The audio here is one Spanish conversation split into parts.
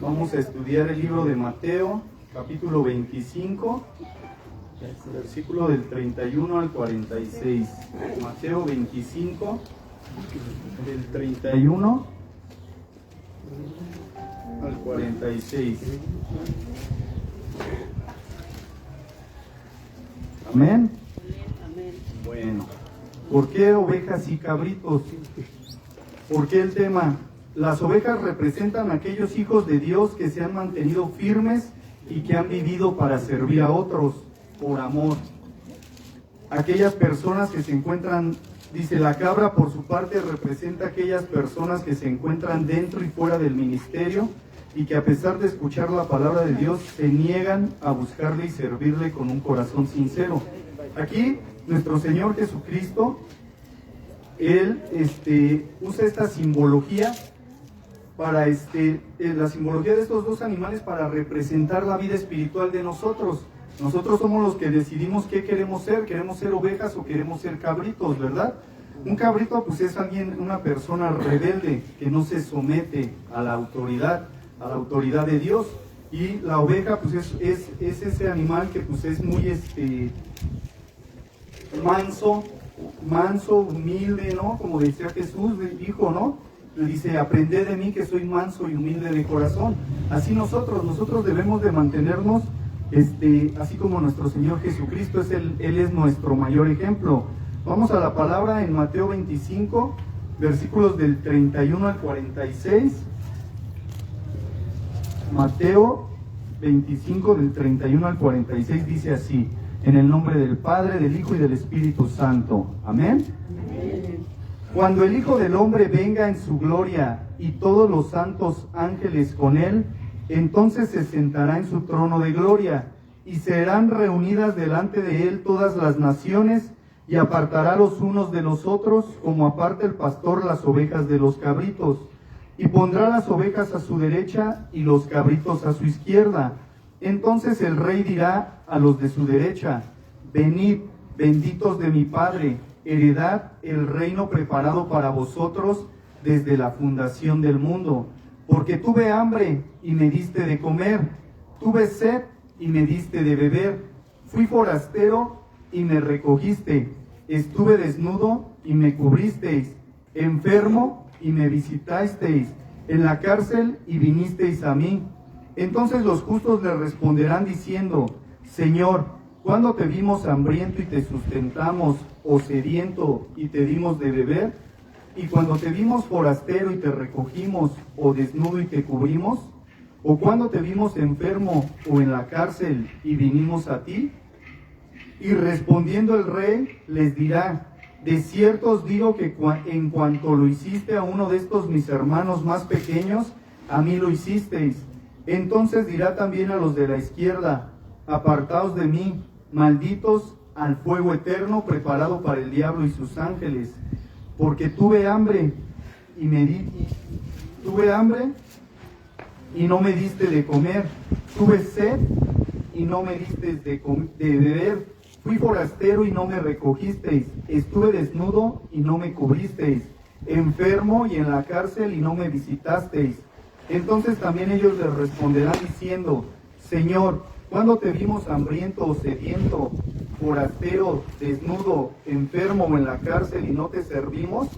Vamos a estudiar el libro de Mateo, capítulo 25, versículo del 31 al 46. Mateo 25, del 31 al 46. Amén. Bueno, ¿por qué ovejas y cabritos? ¿Por qué el tema? Las ovejas representan a aquellos hijos de Dios que se han mantenido firmes y que han vivido para servir a otros por amor. Aquellas personas que se encuentran, dice, la cabra por su parte representa a aquellas personas que se encuentran dentro y fuera del ministerio y que a pesar de escuchar la palabra de Dios se niegan a buscarle y servirle con un corazón sincero. Aquí nuestro Señor Jesucristo, Él usa esta simbología para la simbología de estos dos animales para representar la vida espiritual de nosotros. Nosotros somos los que decidimos qué queremos ser ovejas o queremos ser cabritos, ¿verdad? Un cabrito pues es una persona rebelde que no se somete a la autoridad de Dios, y la oveja pues es ese animal que pues es muy manso, humilde, ¿no? Como decía Jesús, dijo, ¿no? Le dice, aprended de mí que soy manso y humilde de corazón. Así nosotros debemos de mantenernos, así como nuestro Señor Jesucristo, Él es nuestro mayor ejemplo. Vamos a la palabra en Mateo 25, versículos del 31 al 46. Mateo 25, del 31 al 46, dice así: en el nombre del Padre, del Hijo y del Espíritu Santo. Amén. Cuando el Hijo del Hombre venga en su gloria y todos los santos ángeles con él, entonces se sentará en su trono de gloria y serán reunidas delante de él todas las naciones, y apartará los unos de los otros como aparta el pastor las ovejas de los cabritos, y pondrá las ovejas a su derecha y los cabritos a su izquierda. Entonces el rey dirá a los de su derecha: venid, benditos de mi Padre, heredad el reino preparado para vosotros desde la fundación del mundo. Porque tuve hambre y me diste de comer, tuve sed y me diste de beber, fui forastero y me recogiste, estuve desnudo y me cubristeis, enfermo y me visitasteis, en la cárcel y vinisteis a mí. Entonces los justos le responderán diciendo: Señor, ¿cuándo te vimos hambriento y te sustentamos, o sediento y te dimos de beber? ¿Y cuando te vimos forastero y te recogimos, o desnudo y te cubrimos? ¿O cuando te vimos enfermo o en la cárcel y vinimos a ti? Y respondiendo el rey les dirá: de cierto os digo que en cuanto lo hiciste a uno de estos mis hermanos más pequeños, a mí lo hicisteis. Entonces dirá también a los de la izquierda: apartaos de mí, malditos, al fuego eterno preparado para el diablo y sus ángeles. Porque tuve hambre y no me diste de comer, tuve sed y no me diste de beber, fui forastero y no me recogisteis, estuve desnudo y no me cubristeis, enfermo y en la cárcel y no me visitasteis. Entonces también ellos les responderán diciendo: Señor, ¿cuándo te vimos hambriento o sediento, forastero, desnudo, enfermo o en la cárcel y no te servimos?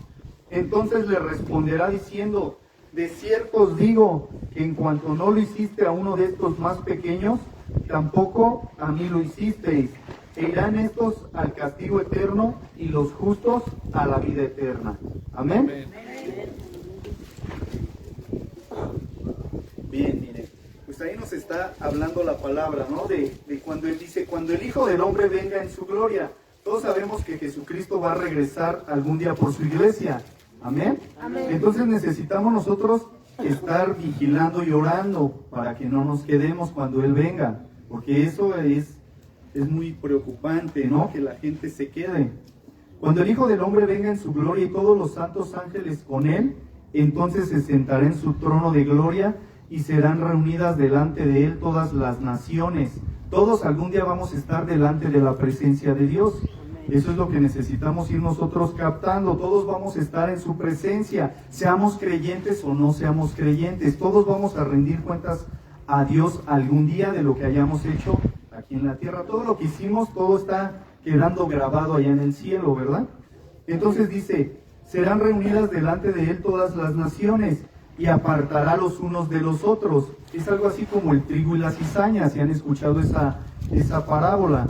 Entonces le responderá diciendo: de cierto os digo que en cuanto no lo hiciste a uno de estos más pequeños, tampoco a mí lo hicisteis. E irán estos al castigo eterno y los justos a la vida eterna. Amén. Bien, miren, pues ahí nos está hablando la palabra, ¿no? De cuando Él dice: cuando el Hijo del Hombre venga en su gloria. Todos sabemos que Jesucristo va a regresar algún día por su iglesia. Amén. Amén. Entonces necesitamos nosotros estar vigilando y orando para que no nos quedemos cuando Él venga, porque eso es muy preocupante, ¿no? Que la gente se quede. Cuando el Hijo del Hombre venga en su gloria y todos los santos ángeles con Él, entonces se sentará en su trono de gloria y serán reunidas delante de Él todas las naciones. Todos algún día vamos a estar delante de la presencia de Dios. Eso es lo que necesitamos ir nosotros captando. Todos vamos a estar en su presencia, seamos creyentes o no seamos creyentes. Todos vamos a rendir cuentas a Dios algún día de lo que hayamos hecho aquí en la tierra. Todo lo que hicimos, todo está quedando grabado allá en el cielo, ¿verdad? Entonces dice, serán reunidas delante de Él todas las naciones y apartará los unos de los otros. Es algo así como el trigo y la cizaña, si han escuchado esa parábola.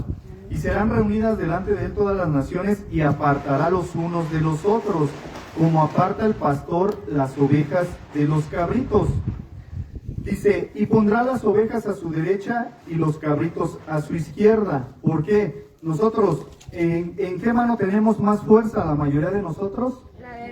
Y serán reunidas delante de Él todas las naciones y apartará los unos de los otros, como aparta el pastor las ovejas de los cabritos. Dice, y pondrá las ovejas a su derecha y los cabritos a su izquierda. ¿Por qué? Nosotros, ¿en qué mano tenemos más fuerza la mayoría de nosotros?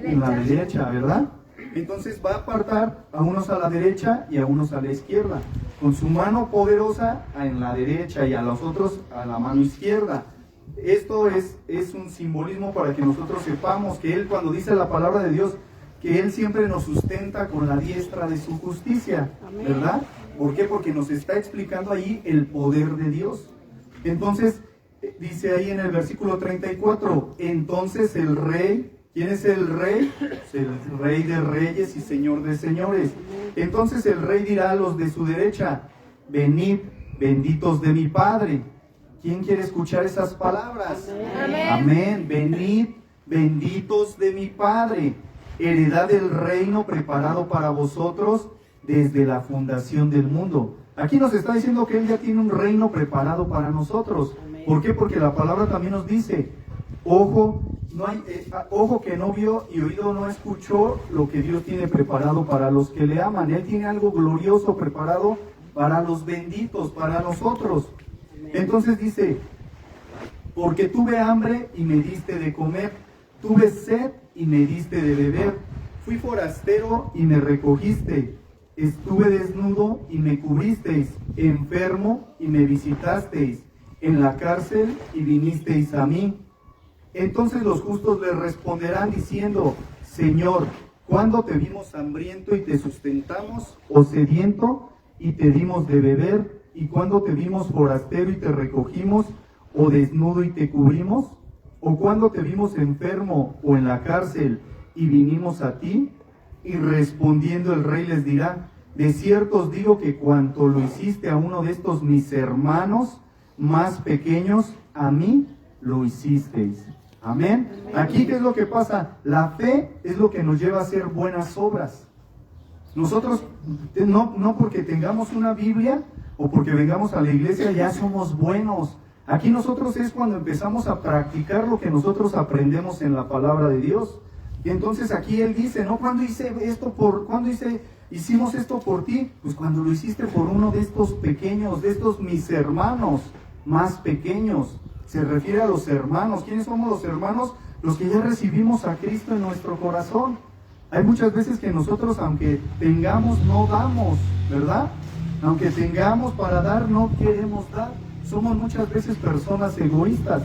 En la derecha, ¿verdad? Entonces va a apartar a unos a la derecha y a unos a la izquierda. Con su mano poderosa en la derecha y a los otros a la mano izquierda. Esto es un simbolismo para que nosotros sepamos que Él, cuando dice la palabra de Dios, que Él siempre nos sustenta con la diestra de su justicia, ¿verdad? ¿Por qué? Porque nos está explicando ahí el poder de Dios. Entonces, dice ahí en el versículo 34, entonces el rey, ¿quién es el rey? El rey de reyes y señor de señores. Entonces el rey dirá a los de su derecha, venid, benditos de mi Padre. ¿Quién quiere escuchar esas palabras? Amén. Amén. Venid, benditos de mi Padre. Heredad del reino preparado para vosotros desde la fundación del mundo. Aquí nos está diciendo que Él ya tiene un reino preparado para nosotros. ¿Por qué? Porque la palabra también nos dice, ojo que no vio y oído no escuchó lo que Dios tiene preparado para los que le aman. Él tiene algo glorioso preparado para los benditos, para nosotros. Entonces dice, porque tuve hambre y me diste de comer, tuve sed y me diste de beber, fui forastero y me recogiste, estuve desnudo y me cubristeis, enfermo y me visitasteis, en la cárcel y vinisteis a mí. Entonces los justos le responderán diciendo, Señor, ¿cuándo te vimos hambriento y te sustentamos, o sediento y te dimos de beber? ¿Y cuándo te vimos forastero y te recogimos, o desnudo y te cubrimos? ¿O cuándo te vimos enfermo o en la cárcel y vinimos a ti? Y respondiendo el rey les dirá, de cierto os digo que cuanto lo hiciste a uno de estos mis hermanos más pequeños, a mí lo hicisteis. Amén. Aquí, ¿qué es lo que pasa? La fe es lo que nos lleva a hacer buenas obras. Nosotros, no porque tengamos una Biblia o porque vengamos a la iglesia, ya somos buenos. Aquí nosotros es cuando empezamos a practicar lo que nosotros aprendemos en la palabra de Dios. Y entonces aquí Él dice, ¿no? ¿Cuándo hicimos esto por ti? Pues cuando lo hiciste por uno de estos pequeños, de estos mis hermanos más pequeños. Se refiere a los hermanos. ¿Quiénes somos los hermanos? Los que ya recibimos a Cristo en nuestro corazón. Hay muchas veces que nosotros, aunque tengamos, no damos, ¿verdad? Aunque tengamos para dar, no queremos dar. Somos muchas veces personas egoístas.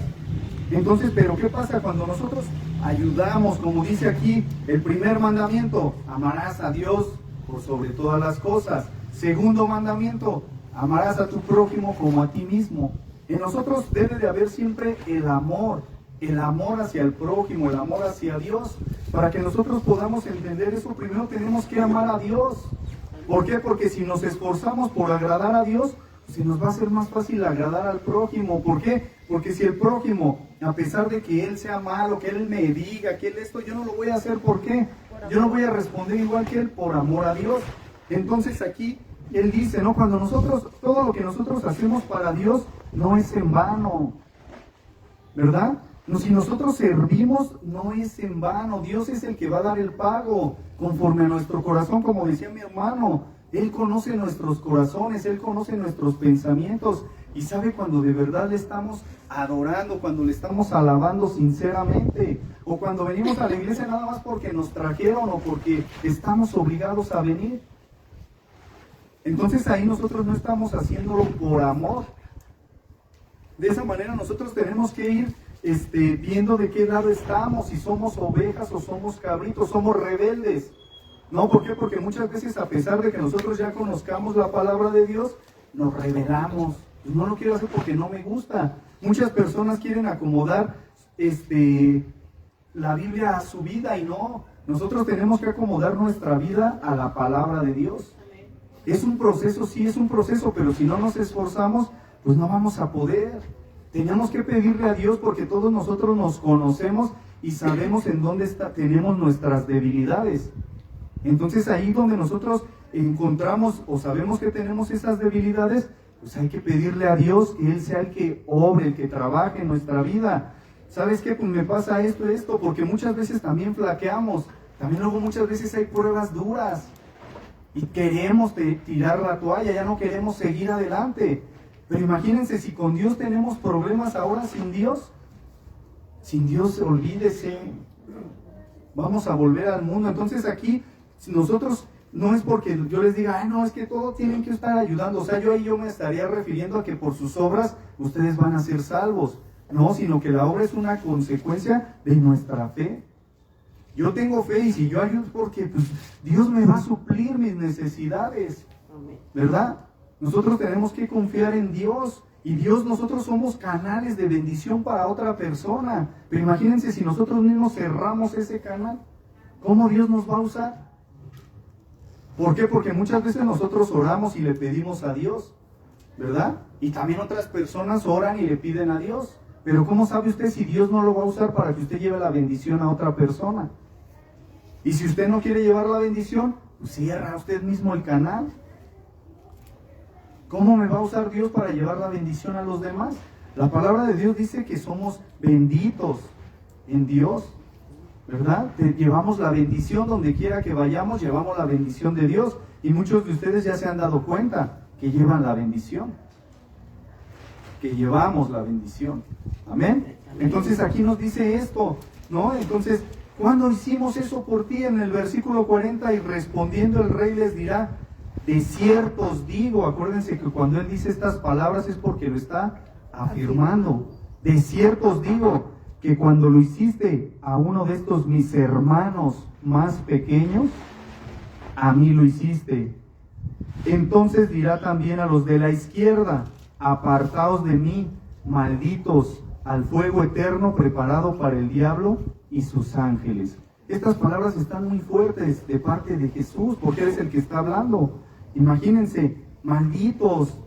Entonces, ¿pero qué pasa cuando nosotros ayudamos? Como dice aquí el primer mandamiento, amarás a Dios por sobre todas las cosas. Segundo mandamiento, amarás a tu prójimo como a ti mismo. En nosotros debe de haber siempre el amor hacia el prójimo, el amor hacia Dios. Para que nosotros podamos entender eso, primero tenemos que amar a Dios. ¿Por qué? Porque si nos esforzamos por agradar a Dios, se nos va a ser más fácil agradar al prójimo. ¿Por qué? Porque si el prójimo, a pesar de que él sea malo, que él me diga, que él esto, yo no lo voy a hacer. ¿Por qué? Yo no voy a responder igual que él por amor a Dios. Entonces aquí Él dice, ¿no? Cuando nosotros, todo lo que nosotros hacemos para Dios no es en vano, ¿verdad? No, si nosotros servimos, no es en vano. Dios es el que va a dar el pago conforme a nuestro corazón, como decía mi hermano. Él conoce nuestros corazones, Él conoce nuestros pensamientos y sabe cuando de verdad le estamos adorando, cuando le estamos alabando sinceramente, o cuando venimos a la iglesia nada más porque nos trajeron o porque estamos obligados a venir. Entonces ahí nosotros no estamos haciéndolo por amor. De esa manera nosotros tenemos que ir viendo de qué lado estamos, si somos ovejas o somos cabritos, somos rebeldes. ¿No? ¿Por qué? Porque muchas veces, a pesar de que nosotros ya conozcamos la palabra de Dios, nos rebelamos. No lo quiero hacer porque no me gusta. Muchas personas quieren acomodar la Biblia a su vida, y no. Nosotros tenemos que acomodar nuestra vida a la palabra de Dios. Es un proceso, sí es un proceso, pero si no nos esforzamos, pues no vamos a poder. Tenemos que pedirle a Dios, porque todos nosotros nos conocemos y sabemos en dónde tenemos nuestras debilidades. Entonces ahí donde nosotros encontramos o sabemos que tenemos esas debilidades, pues hay que pedirle a Dios que Él sea el que obre, el que trabaje en nuestra vida. ¿Sabes qué? Pues me pasa esto, porque muchas veces también flaqueamos. También luego muchas veces hay pruebas duras y queremos tirar la toalla, ya no queremos seguir adelante. Pero imagínense, si con Dios tenemos problemas, ahora sin Dios, olvídese, vamos a volver al mundo. Entonces aquí, si nosotros, no es porque yo les diga, ay no, es que todos tienen que estar ayudando, o sea, yo me estaría refiriendo a que por sus obras ustedes van a ser salvos. No, sino que la obra es una consecuencia de nuestra fe. Yo tengo fe, y si yo ayudo, porque pues, Dios me va a suplir mis necesidades, ¿verdad? Nosotros tenemos que confiar en Dios, y Dios, nosotros somos canales de bendición para otra persona. Pero imagínense si nosotros mismos cerramos ese canal, ¿cómo Dios nos va a usar? ¿Por qué? Porque muchas veces nosotros oramos y le pedimos a Dios, ¿verdad? Y también otras personas oran y le piden a Dios. Pero ¿cómo sabe usted si Dios no lo va a usar para que usted lleve la bendición a otra persona? Y si usted no quiere llevar la bendición, pues cierra usted mismo el canal. ¿Cómo me va a usar Dios para llevar la bendición a los demás? La palabra de Dios dice que somos benditos en Dios, ¿verdad? Llevamos la bendición donde quiera que vayamos, llevamos la bendición de Dios. Y muchos de ustedes ya se han dado cuenta que llevan la bendición, que llevamos la bendición. Amén. Entonces aquí nos dice esto, ¿no? Entonces, ¿cuándo hicimos eso por ti? En el versículo 40, y respondiendo el rey les dirá, de cierto os digo. Acuérdense que cuando él dice estas palabras es porque lo está afirmando. De cierto os digo que cuando lo hiciste a uno de estos mis hermanos más pequeños, a mí lo hiciste. Entonces dirá también a los de la izquierda, apartaos de mí, malditos, al fuego eterno preparado para el diablo y sus ángeles. Estas palabras están muy fuertes de parte de Jesús, porque Él es el que está hablando. Imagínense, malditos,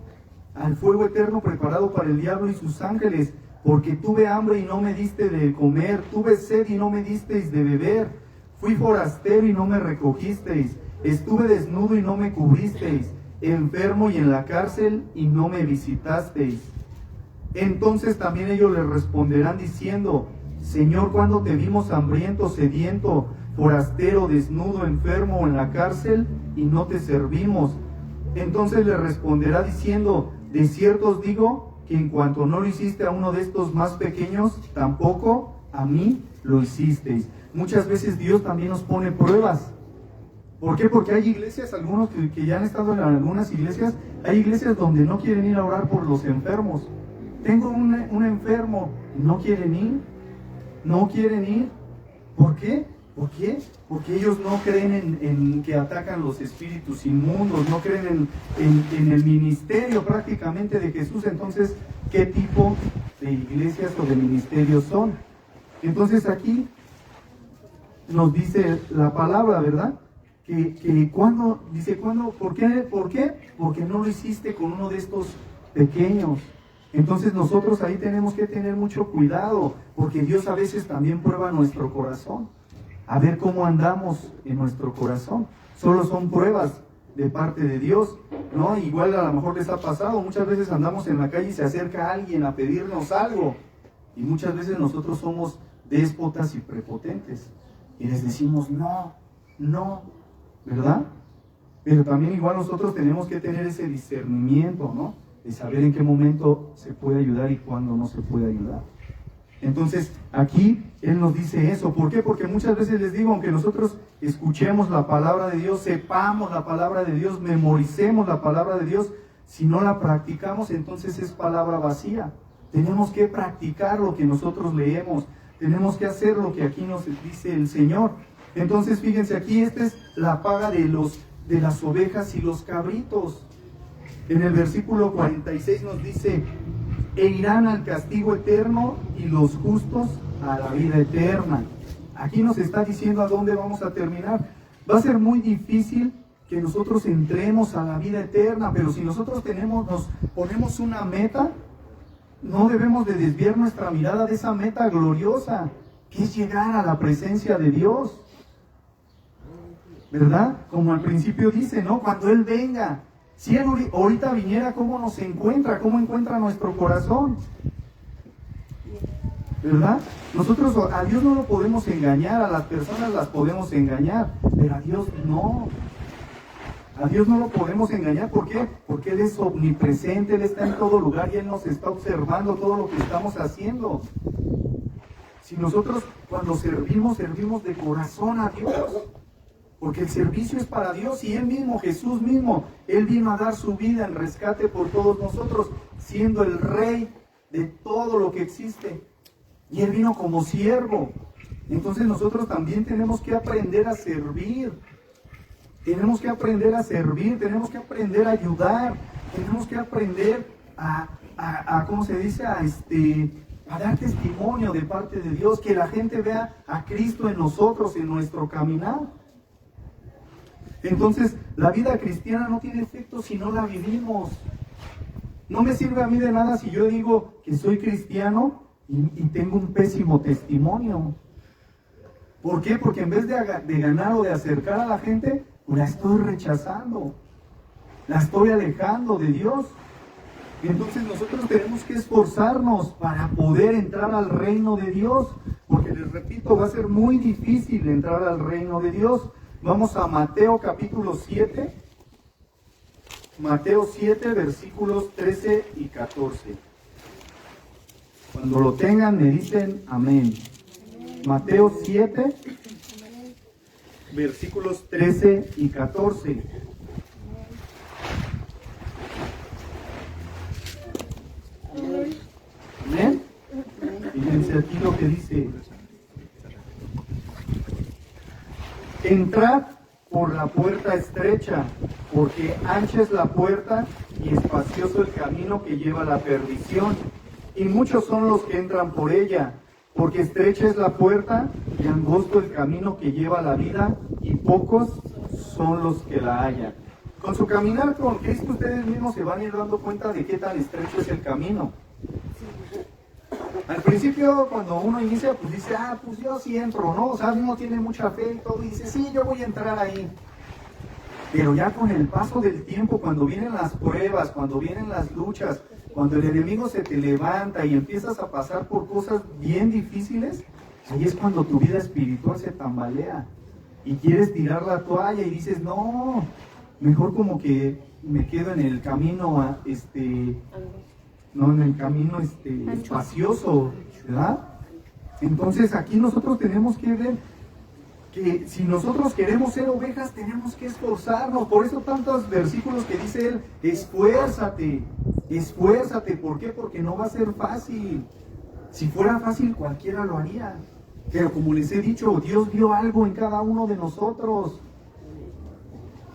al fuego eterno preparado para el diablo y sus ángeles, porque tuve hambre y no me diste de comer, tuve sed y no me disteis de beber, fui forastero y no me recogisteis, estuve desnudo y no me cubristeis, enfermo y en la cárcel y no me visitasteis. Entonces también ellos le responderán diciendo, Señor, ¿cuándo te vimos hambriento, sediento, forastero, desnudo, enfermo o en la cárcel y no te servimos? Entonces le responderá diciendo, de cierto os digo que en cuanto no lo hiciste a uno de estos más pequeños, tampoco a mí lo hicisteis. Muchas veces Dios también nos pone pruebas. ¿Por qué? Porque hay iglesias, algunos que ya han estado en algunas iglesias, hay iglesias donde no quieren ir a orar por los enfermos. Tengo un enfermo, no quieren ir. ¿Por qué? Porque ellos no creen en que atacan los espíritus inmundos, no creen en el ministerio prácticamente de Jesús. Entonces, ¿qué tipo de iglesias o de ministerios son? Entonces aquí nos dice la palabra, ¿verdad? Que cuando, dice, ¿cuándo? ¿Por qué? Porque no lo hiciste con uno de estos pequeños. Entonces nosotros ahí tenemos que tener mucho cuidado, porque Dios a veces también prueba nuestro corazón, a ver cómo andamos en nuestro corazón. Solo son pruebas de parte de Dios, ¿no? Igual a lo mejor les ha pasado, muchas veces andamos en la calle y se acerca alguien a pedirnos algo, y muchas veces nosotros somos déspotas y prepotentes, y les decimos no, ¿verdad? Pero también igual nosotros tenemos que tener ese discernimiento, ¿no? De saber en qué momento se puede ayudar y cuándo no se puede ayudar. Entonces, aquí Él nos dice eso. ¿Por qué? Porque muchas veces les digo, aunque nosotros escuchemos la palabra de Dios, sepamos la palabra de Dios, memoricemos la palabra de Dios, si no la practicamos, entonces es palabra vacía. Tenemos que practicar lo que nosotros leemos, tenemos que hacer lo que aquí nos dice el Señor. Entonces, fíjense aquí, esta es la paga de las ovejas y los cabritos. En el versículo 46 nos dice, e irán al castigo eterno y los justos a la vida eterna. Aquí nos está diciendo a dónde vamos a terminar. Va a ser muy difícil que nosotros entremos a la vida eterna, pero si nosotros nos ponemos una meta, no debemos de desviar nuestra mirada de esa meta gloriosa, que es llegar a la presencia de Dios. ¿Verdad? Como al principio dice, ¿no? Cuando Él venga, si Él ahorita viniera, ¿cómo nos encuentra? ¿Cómo encuentra nuestro corazón? ¿Verdad? Nosotros a Dios no lo podemos engañar, a las personas las podemos engañar, pero a Dios no. A Dios no lo podemos engañar. ¿Por qué? Porque Él es omnipresente, Él está en todo lugar y Él nos está observando todo lo que estamos haciendo. Si nosotros cuando servimos de corazón a Dios, porque el servicio es para Dios y Él mismo, Jesús mismo, Él vino a dar su vida en rescate por todos nosotros, siendo el Rey de todo lo que existe. Y Él vino como siervo. Entonces nosotros también tenemos que aprender a servir. Tenemos que aprender a servir, tenemos que aprender a ayudar, tenemos que aprender a ¿cómo se dice? A dar testimonio de parte de Dios, que la gente vea a Cristo en nosotros, en nuestro caminar. Entonces, la vida cristiana no tiene efecto si no la vivimos. No me sirve a mí de nada si yo digo que soy cristiano y tengo un pésimo testimonio. ¿Por qué? Porque en vez de ganar o de acercar a la gente, la estoy rechazando, la estoy alejando de Dios. Entonces nosotros tenemos que esforzarnos para poder entrar al reino de Dios, porque les repito, va a ser muy difícil entrar al reino de Dios. Vamos a Mateo capítulo 7, Mateo 7 versículos 13 y 14. Cuando lo tengan me dicen amén. Mateo 7 versículos 13 y 14. ¿Amén? Fíjense aquí lo que dice. Entrad por la puerta estrecha, porque ancha es la puerta y espacioso el camino que lleva a la perdición, y muchos son los que entran por ella. Porque estrecha es la puerta y angosto el camino que lleva a la vida, y pocos son los que la hallan. Con su caminar con Cristo ustedes mismos se van a ir dando cuenta de qué tan estrecho es el camino. Al principio, cuando uno inicia, pues dice, pues yo sí entro, ¿no? O sea, uno tiene mucha fe y todo, y dice, sí, yo voy a entrar ahí. Pero ya con el paso del tiempo, cuando vienen las pruebas, cuando vienen las luchas, cuando el enemigo se te levanta y empiezas a pasar por cosas bien difíciles, ahí es cuando tu vida espiritual se tambalea y quieres tirar la toalla y dices, no, mejor como que me quedo en el camino, espacioso, ¿verdad? Entonces aquí nosotros tenemos que ver que si nosotros queremos ser ovejas, tenemos que esforzarnos. Por eso tantos versículos que dice él, esfuérzate, esfuérzate. ¿Por qué? Porque no va a ser fácil. Si fuera fácil, cualquiera lo haría. Pero como les he dicho, Dios vio algo en cada uno de nosotros.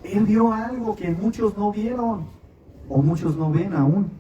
Él vio algo que muchos no vieron, o muchos no ven aún.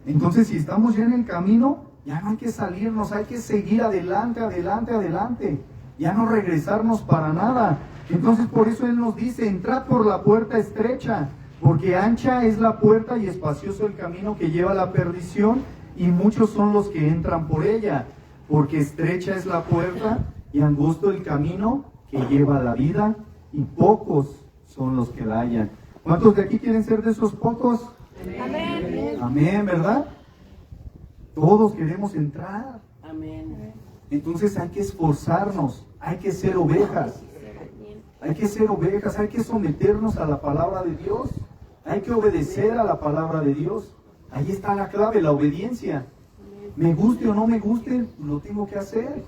Entonces, si estamos ya en el camino, ya no hay que salirnos, hay que seguir adelante, adelante, adelante. Ya no regresarnos para nada. Entonces por eso Él nos dice, entrad por la puerta estrecha, porque ancha es la puerta y espacioso el camino que lleva a la perdición, y muchos son los que entran por ella, porque estrecha es la puerta y angosto el camino que lleva a la vida, y pocos son los que la hallan. ¿Cuántos de aquí quieren ser de esos pocos? Amén. Amén, ¿verdad? Todos queremos entrar. Amén. Entonces hay que esforzarnos, hay que ser ovejas. Hay que ser ovejas, hay que someternos a la palabra de Dios. Hay que obedecer a la palabra de Dios. Ahí está la clave, la obediencia. Me guste o no me guste, lo tengo que hacer.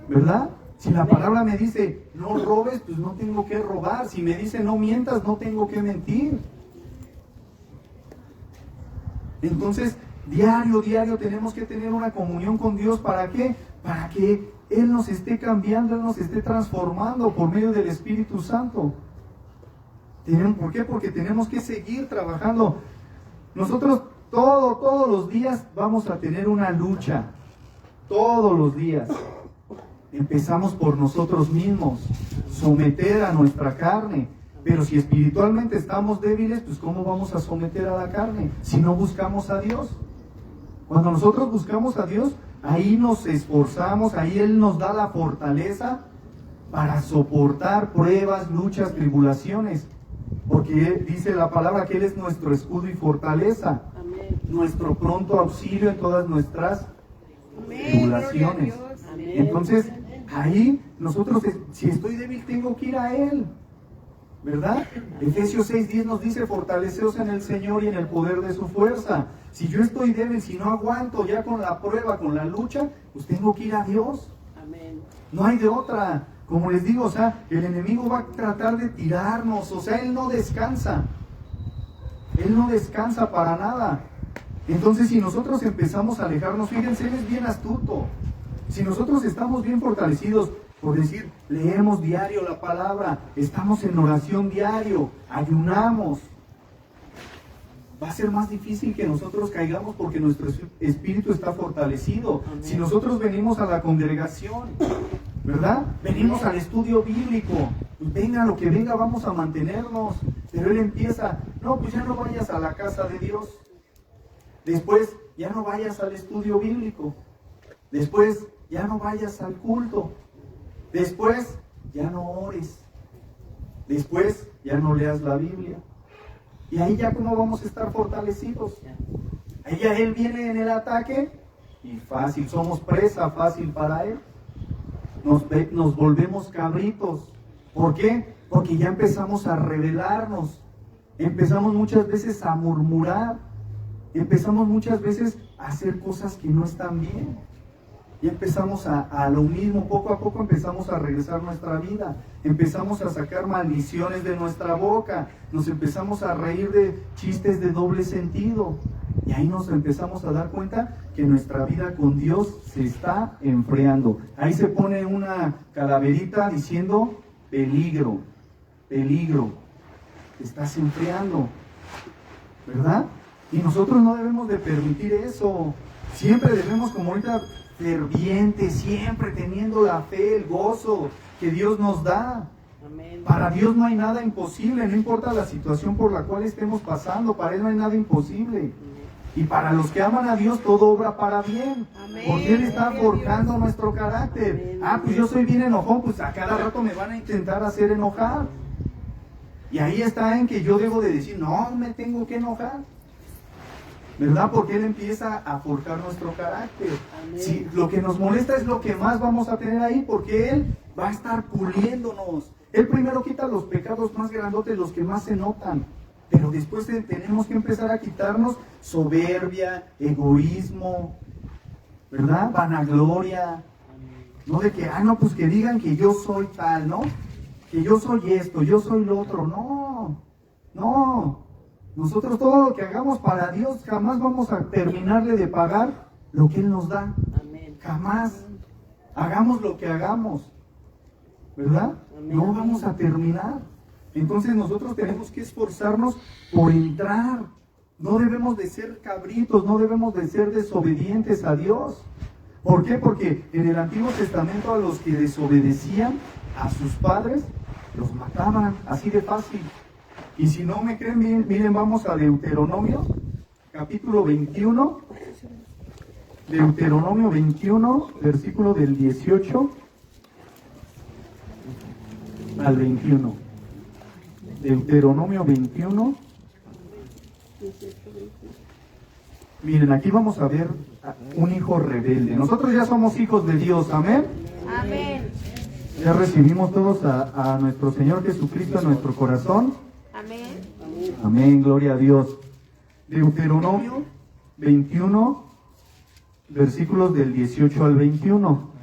¿Verdad? Si la palabra me dice, no robes, pues no tengo que robar. Si me dice, no mientas, no tengo que mentir. Entonces, diario tenemos que tener una comunión con Dios. ¿Para qué? Para que Él nos esté cambiando, Él nos esté transformando por medio del Espíritu Santo. ¿Por qué? Porque tenemos que seguir trabajando. Nosotros todos los días vamos a tener una lucha. todos los días. Empezamos por nosotros mismos, someter a nuestra carne. Pero si espiritualmente estamos débiles, pues ¿cómo vamos a someter a la carne si no buscamos a Dios? Cuando nosotros buscamos a Dios, ahí nos esforzamos, ahí Él nos da la fortaleza para soportar pruebas, luchas, tribulaciones. Porque dice la palabra que Él es nuestro escudo y fortaleza. Amén. Nuestro pronto auxilio en todas nuestras tribulaciones. Amén. Entonces, ahí nosotros, si estoy débil, tengo que ir a Él, ¿verdad? Efesios 6:10 nos dice: fortaleceos en el Señor y en el poder de su fuerza. Si yo estoy débil, si no aguanto ya con la prueba, con la lucha, pues tengo que ir a Dios. Amén. No hay de otra. Como les digo, o sea, el enemigo va a tratar de tirarnos, o sea, él no descansa. Él no descansa para nada. Entonces, si nosotros empezamos a alejarnos, fíjense, él es bien astuto. Si nosotros estamos bien fortalecidos, por decir, leemos diario la palabra, estamos en oración diario, ayunamos, va a ser más difícil que nosotros caigamos porque nuestro espíritu está fortalecido. Amén. Si nosotros venimos a la congregación, ¿verdad? Venimos al estudio bíblico, pues venga lo que venga, vamos a mantenernos. Pero él empieza: no, pues ya no vayas a la casa de Dios. Después, ya no vayas al estudio bíblico. Después, ya no vayas al culto. Después, ya no ores. Después, ya no leas la Biblia. Y ahí ya cómo vamos a estar fortalecidos. Ahí ya él viene en el ataque y fácil, somos presa fácil para él. Nos volvemos cabritos. ¿Por qué? Porque ya empezamos a rebelarnos. Empezamos muchas veces a murmurar. Empezamos muchas veces a hacer cosas que no están bien. Y empezamos a lo mismo, poco a poco empezamos a regresar nuestra vida. Empezamos a sacar maldiciones de nuestra boca. Nos empezamos a reír de chistes de doble sentido. Y ahí nos empezamos a dar cuenta que nuestra vida con Dios se está enfriando. Ahí se pone una calaverita diciendo: peligro, peligro, te estás enfriando, ¿verdad? Y nosotros no debemos de permitir eso. Siempre debemos, como ahorita, fervientes, siempre teniendo la fe, el gozo que Dios nos da. Amén. Para Dios no hay nada imposible, no importa la situación por la cual estemos pasando, para Él no hay nada imposible. Y para los que aman a Dios, todo obra para bien. Amén. Porque Él está forjando nuestro carácter. Amén. Pues yo soy bien enojón, pues a cada rato me van a intentar hacer enojar. Y ahí está en que yo debo de decir: no me tengo que enojar, ¿verdad? Porque Él empieza a forjar nuestro carácter. Amén. Si lo que nos molesta es lo que más vamos a tener ahí, porque Él va a estar puliéndonos. Él primero quita los pecados más grandotes, los que más se notan. Pero después tenemos que empezar a quitarnos soberbia, egoísmo, ¿verdad? Vanagloria. No de que, no, pues que digan que yo soy tal, ¿no? Que yo soy esto, yo soy lo otro. No, no. Nosotros todo lo que hagamos para Dios, jamás vamos a terminarle de pagar lo que Él nos da. Amén. Jamás. Hagamos lo que hagamos, ¿verdad? Amén. No vamos a terminar. Entonces nosotros tenemos que esforzarnos por entrar. No debemos de ser cabritos, no debemos de ser desobedientes a Dios. ¿Por qué? Porque en el Antiguo Testamento a los que desobedecían a sus padres, los mataban, así de fácil. Y si no me creen, miren, vamos a Deuteronomio, capítulo 21. Deuteronomio 21, versículo del 18 al 21. Deuteronomio 21. Miren, aquí vamos a ver un hijo rebelde. Nosotros ya somos hijos de Dios, amén. Amén. Ya recibimos todos a nuestro Señor Jesucristo en nuestro corazón. Amén. Amén, gloria a Dios. Deuteronomio 21, versículos del 18 al 21.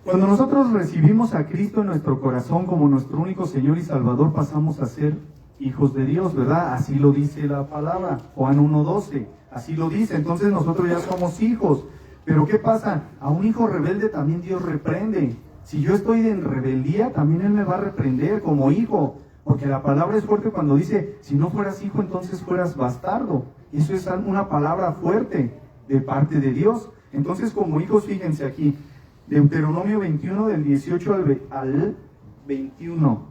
Cuando nosotros recibimos a Cristo en nuestro corazón como nuestro único Señor y Salvador, pasamos a ser hijos de Dios, ¿verdad? Así lo dice la palabra, Juan 1:12, así lo dice. Entonces nosotros ya somos hijos. Pero ¿qué pasa? A un hijo rebelde también Dios reprende. Si yo estoy en rebeldía, también Él me va a reprender como hijo. Porque la palabra es fuerte cuando dice: si no fueras hijo, entonces fueras bastardo. Eso es una palabra fuerte de parte de Dios. Entonces, como hijos, fíjense aquí, Deuteronomio 21 del 18 al 21,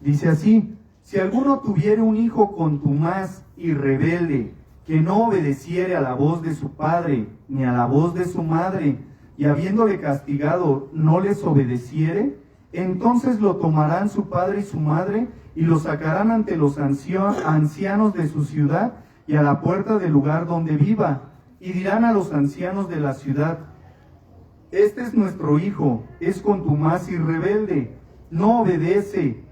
dice así: si alguno tuviere un hijo contumaz y rebelde, que no obedeciere a la voz de su padre, ni a la voz de su madre, y habiéndole castigado no les obedeciere, entonces lo tomarán su padre y su madre, y lo sacarán ante los ancianos de su ciudad, y a la puerta del lugar donde viva, y dirán a los ancianos de la ciudad: este es nuestro hijo, es contumaz y rebelde, no obedece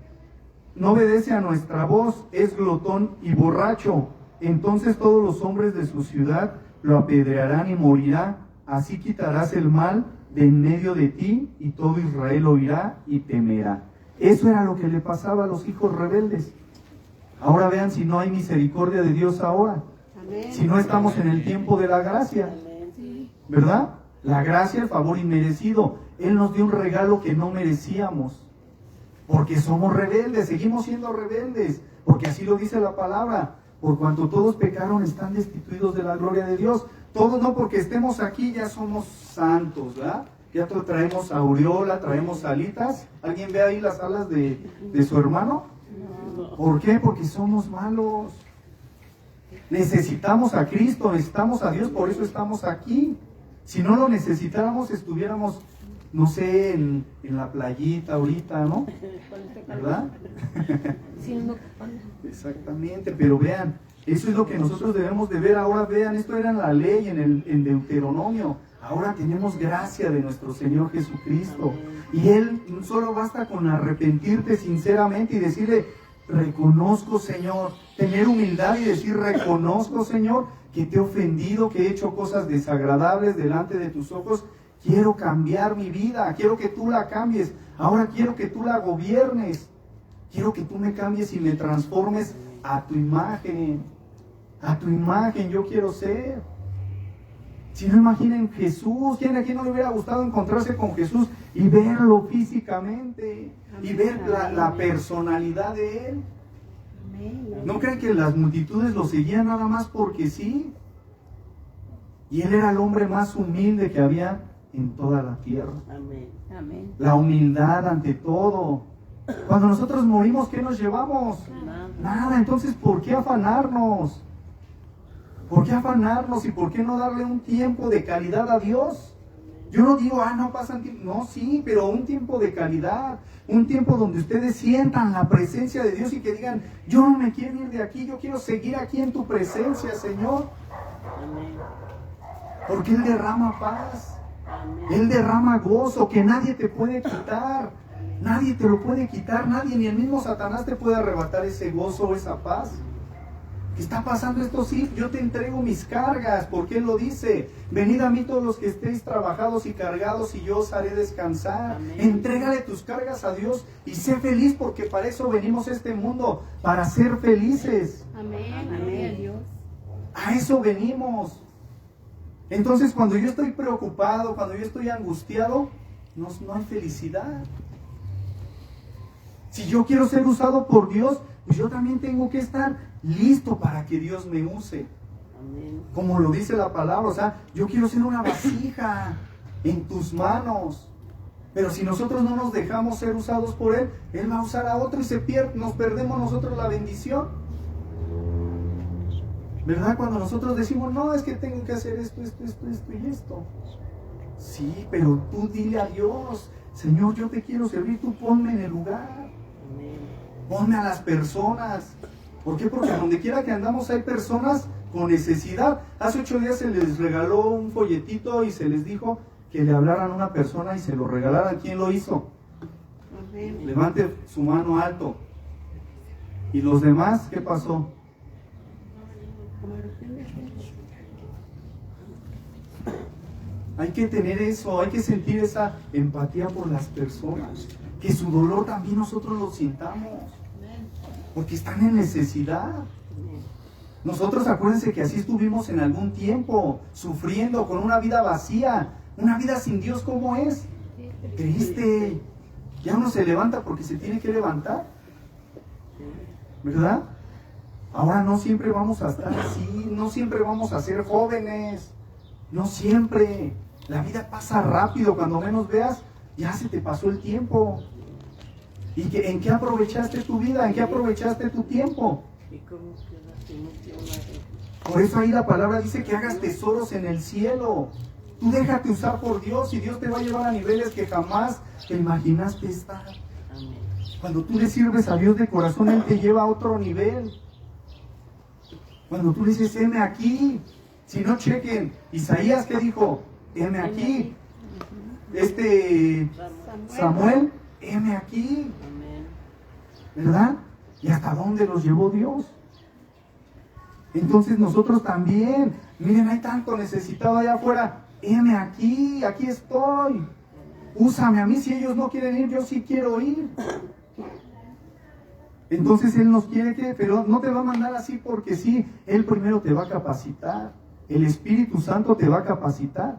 a nuestra voz, es glotón y borracho. Entonces todos los hombres de su ciudad lo apedrearán y morirá. Así quitarás el mal de en medio de ti, y todo Israel oirá y temerá. Eso era lo que le pasaba a los hijos rebeldes. Ahora vean si no hay misericordia de Dios ahora. Amén. Si no estamos en el tiempo de la gracia, ¿verdad? La gracia, el favor inmerecido. Él nos dio un regalo que no merecíamos, porque somos rebeldes, seguimos siendo rebeldes, porque así lo dice la palabra. Por cuanto todos pecaron, están destituidos de la gloria de Dios. Todos, no porque estemos aquí ya somos santos, ¿verdad? Ya traemos aureola, traemos alitas. ¿Alguien ve ahí las alas de su hermano? ¿Por qué? Porque somos malos. Necesitamos a Cristo, necesitamos a Dios, por eso estamos aquí. Si no lo necesitáramos, estuviéramos, no sé, en la playita ahorita, ¿no? ¿Verdad? Exactamente, pero vean, eso es lo que nosotros debemos de ver. Ahora vean, esto era en la ley, en Deuteronomio. Ahora tenemos gracia de nuestro Señor Jesucristo. Y Él solo basta con arrepentirte sinceramente y decirle: reconozco, Señor, tener humildad y decir: reconozco, Señor, que te he ofendido, que he hecho cosas desagradables delante de tus ojos. Quiero cambiar mi vida, quiero que tú la cambies. Ahora quiero que tú la gobiernes. Quiero que tú me cambies y me transformes a tu imagen. A tu imagen yo quiero ser. Si no, imaginen Jesús. ¿Quién aquí no le hubiera gustado encontrarse con Jesús y verlo físicamente? Y ver la personalidad de Él. ¿No creen que las multitudes lo seguían nada más porque sí? Y Él era el hombre más humilde que había en toda la tierra. Amén. La humildad ante todo. Cuando nosotros morimos, ¿qué nos llevamos? Nada. Entonces, ¿por qué afanarnos? ¿Por qué afanarnos y por qué no darle un tiempo de calidad a Dios? Yo no digo, no pasan tiempo. No, sí, pero un tiempo de calidad. Un tiempo donde ustedes sientan la presencia de Dios y que digan: yo no me quiero ir de aquí, yo quiero seguir aquí en tu presencia, Señor. Porque Él derrama paz. Él derrama gozo que nadie te puede quitar. Nadie te lo puede quitar, nadie, ni el mismo Satanás te puede arrebatar ese gozo o esa paz. ¿Qué está pasando esto? Sí, yo te entrego mis cargas, porque Él lo dice: venid a mí todos los que estéis trabajados y cargados, y yo os haré descansar. Amén. Entrégale tus cargas a Dios y sé feliz, porque para eso venimos a este mundo, para ser felices. Amén. Amén. Dios. A eso venimos. Entonces, cuando yo estoy preocupado, cuando yo estoy angustiado, no hay felicidad. Si yo quiero ser usado por Dios, pues yo también tengo que estar listo para que Dios me use. Amén. Como lo dice la palabra, o sea, yo quiero ser una vasija en tus manos. Pero si nosotros no nos dejamos ser usados por Él, Él va a usar a otro y nos perdemos nosotros la bendición. ¿Verdad? Cuando nosotros decimos: no, es que tengo que hacer esto y esto. Sí, pero tú dile a Dios: Señor, yo te quiero servir, tú ponme en el lugar. Ponme a las personas. ¿Por qué? Porque donde quiera que andamos hay personas con necesidad. Hace 8 días se les regaló un folletito y se les dijo que le hablaran a una persona y se lo regalaran. ¿Quién lo hizo? Amén. Levante su mano alto. ¿Y los demás qué pasó? Hay que tener eso, hay que sentir esa empatía por las personas. Que su dolor también nosotros lo sintamos. Porque están en necesidad. Nosotros, acuérdense que así estuvimos en algún tiempo, sufriendo, con una vida vacía. Una vida sin Dios, ¿cómo es? Triste. Ya uno se levanta porque se tiene que levantar. ¿Verdad? Ahora no siempre vamos a estar así, no siempre vamos a ser jóvenes. No siempre. La vida pasa rápido. Cuando menos veas, ya se te pasó el tiempo. ¿Y en qué aprovechaste tu vida? ¿En qué aprovechaste tu tiempo? Por eso ahí la palabra dice que hagas tesoros en el cielo. Tú déjate usar por Dios y Dios te va a llevar a niveles que jamás te imaginaste estar. Cuando tú le sirves a Dios de corazón, Él te lleva a otro nivel. Cuando tú le dices, heme aquí. Si no, chequen. Isaías, ¿qué dijo? Heme aquí. Samuel, heme aquí. ¿Verdad? ¿Y hasta dónde los llevó Dios? Entonces nosotros también, miren, hay tanto necesitado allá afuera. Heme aquí, aquí estoy. Úsame a mí, si ellos no quieren ir, yo sí quiero ir. Entonces Él nos quiere que, pero no te va a mandar así porque sí. Él primero te va a capacitar. El Espíritu Santo te va a capacitar.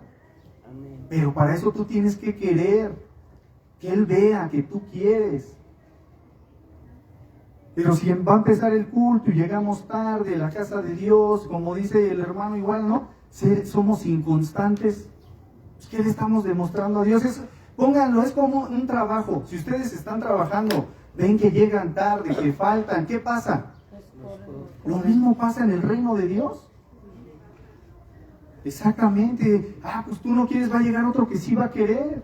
Pero para eso tú tienes que querer. Que Él vea que tú quieres. Pero si va a empezar el culto y llegamos tarde a la casa de Dios, como dice el hermano igual, ¿no? Somos inconstantes. ¿Qué le estamos demostrando a Dios? Pónganlo, es como un trabajo. Si ustedes están trabajando, ven que llegan tarde, que faltan, ¿qué pasa? Lo mismo pasa en el reino de Dios. Exactamente. Pues tú no quieres, va a llegar otro que sí va a querer.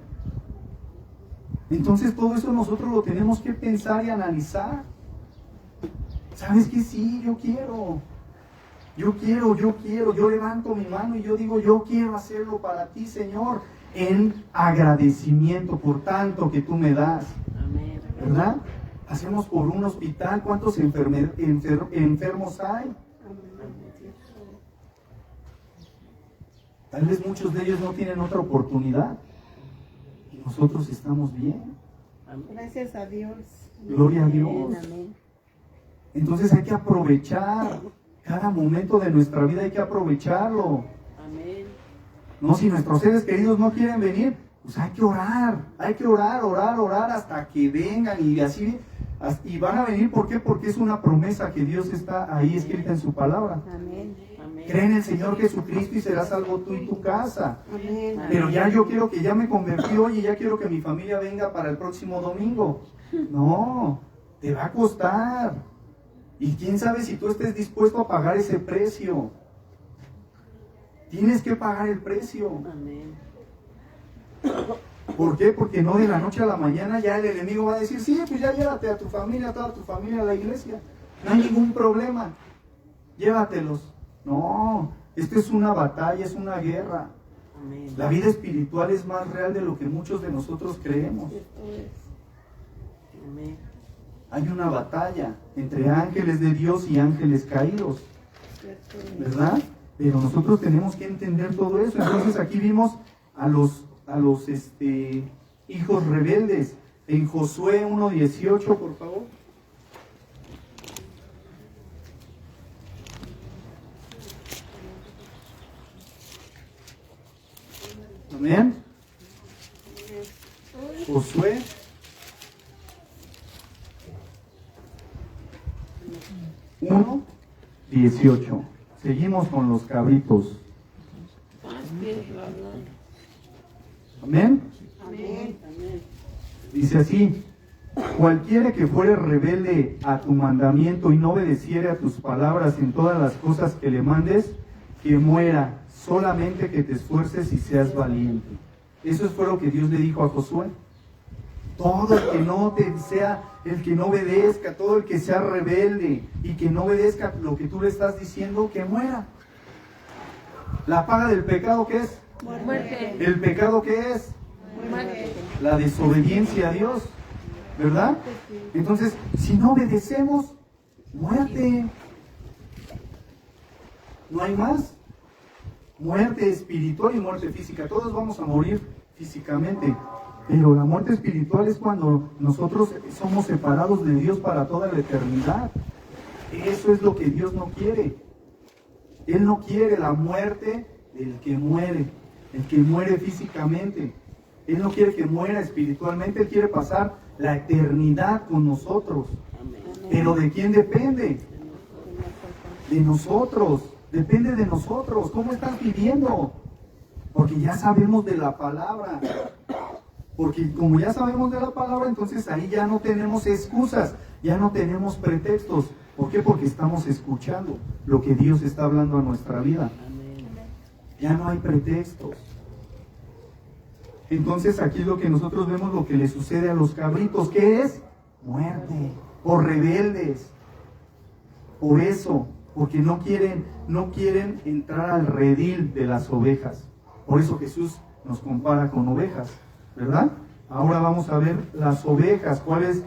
Entonces todo eso nosotros lo tenemos que pensar y analizar. ¿Sabes qué? Sí, yo quiero. Yo levanto mi mano y yo digo, yo quiero hacerlo para ti, Señor, en agradecimiento por tanto que tú me das. ¿Verdad? Hacemos por un hospital, ¿cuántos enfermos hay? Tal vez muchos de ellos no tienen otra oportunidad. Y nosotros estamos bien. Gracias a Dios. Gloria a Dios. Amén. Entonces hay que aprovechar cada momento de nuestra vida, hay que aprovecharlo. Amén. No, si nuestros seres queridos no quieren venir, pues hay que orar hasta que vengan y así, y van a venir. ¿Por qué? Porque es una promesa que Dios está ahí escrita en su palabra. Amén. Cree en el Señor Jesucristo y serás salvo tú y tu casa. Amén. Pero ya yo quiero que ya me convertí hoy y ya quiero que mi familia venga para el próximo domingo. No, te va a costar. Y quién sabe si tú estés dispuesto a pagar ese precio. Tienes que pagar el precio. Amén. ¿Por qué? Porque no de la noche a la mañana ya el enemigo va a decir, sí, pues ya llévate a tu familia, a toda tu familia a la iglesia. No hay ningún problema. Llévatelos. No, esto es una batalla, es una guerra. Amén. La vida espiritual es más real de lo que muchos de nosotros creemos. Amén. Hay una batalla entre ángeles de Dios y ángeles caídos, ¿verdad? Pero nosotros tenemos que entender todo eso. Entonces aquí vimos a los hijos rebeldes. En Josué 1:18, por favor. Amén. Josué 1:18. Seguimos con los cabritos. Amén. Amén. Dice así: cualquiera que fuere rebelde a tu mandamiento y no obedeciere a tus palabras en todas las cosas que le mandes, que muera, solamente que te esfuerces y seas valiente. Eso fue lo que Dios le dijo a Josué. Todo el que no obedezca, todo el que sea rebelde y que no obedezca lo que tú le estás diciendo, que muera. La paga del pecado, ¿qué es? Muerte. ¿El pecado qué es? Muerte. La desobediencia a Dios, ¿verdad? Entonces, si no obedecemos, muerte. No hay más. Muerte espiritual y muerte física. Todos vamos a morir físicamente. Pero la muerte espiritual es cuando nosotros somos separados de Dios para toda la eternidad. Eso es lo que Dios no quiere. Él no quiere la muerte del que muere físicamente. Él no quiere que muera espiritualmente, Él quiere pasar la eternidad con nosotros. Pero ¿de quién depende? De nosotros. Depende de nosotros. ¿Cómo estás viviendo? Porque ya sabemos de la palabra. Porque como ya sabemos de la palabra, entonces ahí ya no tenemos excusas, ya no tenemos pretextos. ¿Por qué? Porque estamos escuchando lo que Dios está hablando a nuestra vida. Ya no hay pretextos. Entonces aquí lo que nosotros vemos, lo que le sucede a los cabritos, ¿qué es? Muerte, por rebeldes. Por eso, porque no quieren entrar al redil de las ovejas. Por eso Jesús nos compara con ovejas, ¿verdad? Ahora vamos a ver las ovejas. ¿Cuáles?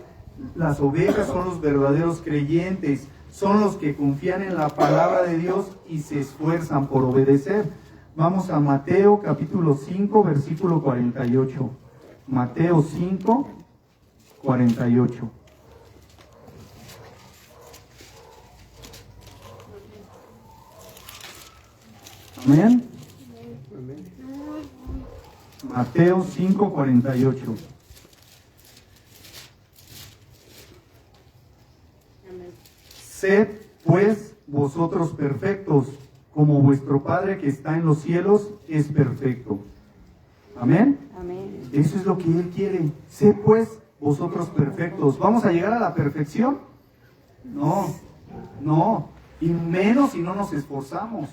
Las ovejas son los verdaderos creyentes, son los que confían en la palabra de Dios y se esfuerzan por obedecer. Vamos a Mateo capítulo 5, versículo 48. Mateo 5, 48. Amén. Mateo 5, 48. Sed pues vosotros perfectos, como vuestro Padre que está en los cielos es perfecto. Amén. Amén. Eso es lo que Él quiere. Sed pues vosotros perfectos. ¿Vamos a llegar a la perfección? No. Y menos si no nos esforzamos.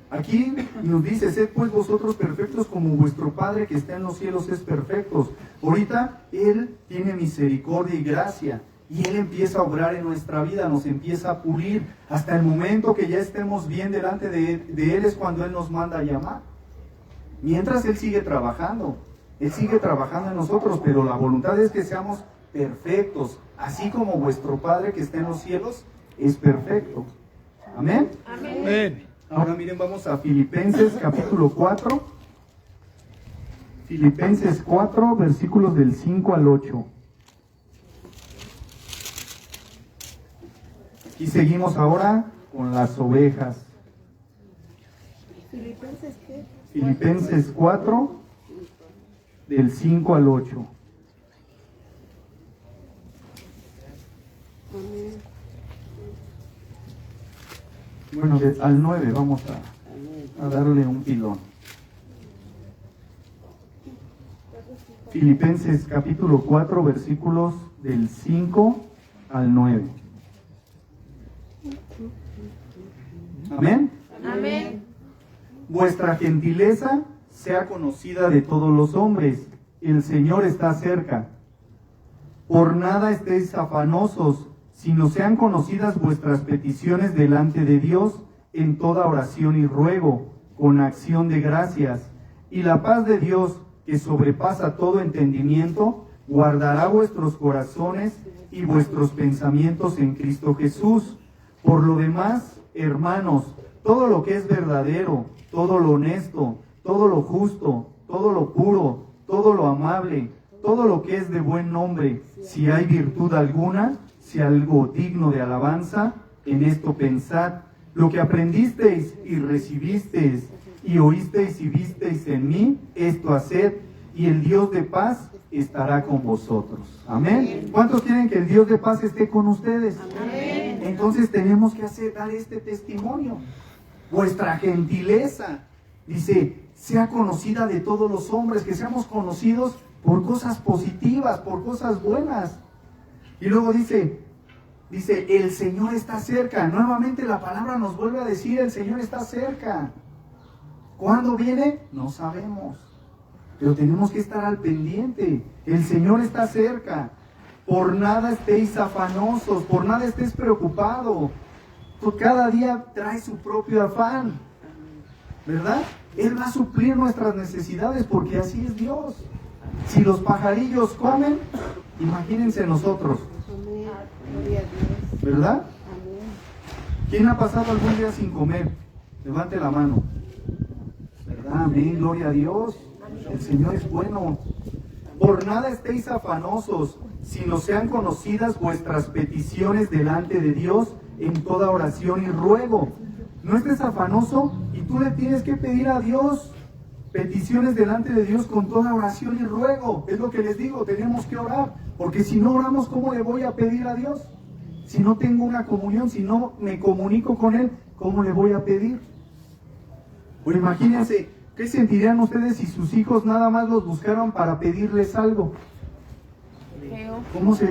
Aquí nos dice, sed pues vosotros perfectos como vuestro Padre que está en los cielos es perfecto. Ahorita Él tiene misericordia y gracia. Y Él empieza a obrar en nuestra vida, nos empieza a pulir. Hasta el momento que ya estemos bien delante de Él es cuando Él nos manda a llamar. Mientras Él sigue trabajando en nosotros, pero la voluntad es que seamos perfectos, así como vuestro Padre que está en los cielos es perfecto. Amén. Amén. Ahora miren, vamos a Filipenses capítulo 4. Filipenses 4, versículos del 5 al 8. Y seguimos ahora con las ovejas. ¿Filipenses qué? Filipenses 4, del 5 al 8. Bueno, al 9 vamos a darle un pilón. Filipenses capítulo 4, versículos del 5 al 9. Amén. Amén. Vuestra gentileza sea conocida de todos los hombres. El Señor está cerca. Por nada estéis afanosos, sino sean conocidas vuestras peticiones delante de Dios en toda oración y ruego, con acción de gracias. Y la paz de Dios, que sobrepasa todo entendimiento, guardará vuestros corazones y vuestros pensamientos en Cristo Jesús. Por lo demás, hermanos, todo lo que es verdadero, todo lo honesto, todo lo justo, todo lo puro, todo lo amable, todo lo que es de buen nombre, si hay virtud alguna, si algo digno de alabanza, en esto pensad. Lo que aprendisteis y recibisteis y oísteis y visteis en mí, esto haced, y el Dios de paz estará con vosotros. Amén. ¿Cuántos quieren que el Dios de paz esté con ustedes? Amén. Entonces tenemos que dar este testimonio. Vuestra gentileza, dice, sea conocida de todos los hombres, que seamos conocidos por cosas positivas, por cosas buenas. Y luego dice, el Señor está cerca. Nuevamente la palabra nos vuelve a decir, el Señor está cerca. ¿Cuándo viene? No sabemos. Pero tenemos que estar al pendiente. El Señor está cerca. Por nada estéis afanosos, por nada estés preocupado. Cada día trae su propio afán, ¿verdad? Él va a suplir nuestras necesidades porque así es Dios. Si los pajarillos comen, imagínense nosotros, Amén. Gloria a Dios. ¿verdad? Amén. ¿Quién ha pasado algún día sin comer? Levante la mano. ¿Verdad? Amén, gloria a Dios. El Señor es bueno. Por nada estéis afanosos, sino sean conocidas vuestras peticiones delante de Dios en toda oración y ruego. No estés afanoso y tú le tienes que pedir a Dios peticiones delante de Dios con toda oración y ruego. Es lo que les digo, tenemos que orar, porque si no oramos, ¿cómo le voy a pedir a Dios? Si no tengo una comunión, si no me comunico con Él, ¿cómo le voy a pedir? Pues imagínense, ¿Qué sentirían ustedes si sus hijos nada más los buscaran para pedirles algo? Feo.